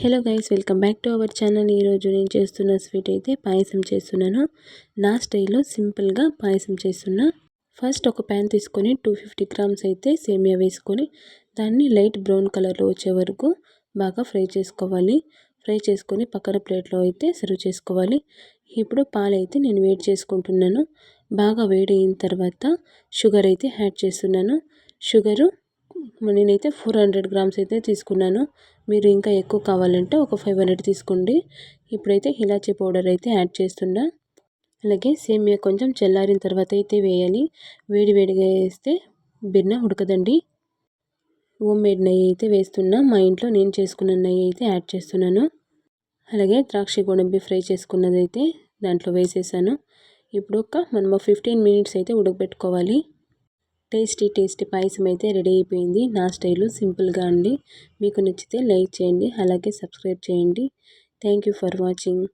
Hello guys, welcome back to our channel. ఈరోజు నేను చేస్తున్న స్వీట్ అయితే పాయసం చేస్తున్నాను. నా స్టైల్లో సింపుల్గా పాయసం చేస్తున్నా. ఫస్ట్ ఒక ప్యాన్ తీసుకొని 250 గ్రామ్స్ అయితే సేమియా వేసుకొని దాన్ని లైట్ బ్రౌన్ కలర్లో వచ్చే వరకు బాగా ఫ్రై చేసుకోవాలి. ఫ్రై చేసుకొని పక్కన ప్లేట్లో అయితే సర్వ్ చేసుకోవాలి. ఇప్పుడు పాలు అయితే నేను వేడి చేసుకుంటున్నాను. బాగా వేడి అయిన తర్వాత షుగర్ అయితే యాడ్ చేస్తున్నాను. షుగరు నేనైతే 400 గ్రామ్స్ అయితే తీసుకున్నాను. మీరు ఇంకా ఎక్కువ కావాలంటే ఒక 500 తీసుకోండి. ఇప్పుడైతే ఇలాచీ పౌడర్ అయితే యాడ్ చేస్తున్నా. అలాగే సేమియా కొంచెం చల్లారిన తర్వాత అయితే వేయాలి. వేడిగా వేస్తే బిర్న ఉడకదండి. హోమ్ మేడ్ నెయ్యి అయితే వేస్తున్నా. మా ఇంట్లో నేను చేసుకున్న నెయ్యి అయితే యాడ్ చేస్తున్నాను. అలాగే ద్రాక్ష గోడంబి ఫ్రై చేసుకున్నదైతే దాంట్లో వేసేసాను. ఇప్పుడు మనం 15 మినిట్స్ అయితే ఉడకబెట్టుకోవాలి. టేస్టీ పాయసం అయితే రెడీ అయిపోయింది. నా స్టైలు సింపుల్గా అండి. మీకు నచ్చితే లైక్ చేయండి, అలాగే సబ్స్క్రైబ్ చేయండి. Thank you for watching.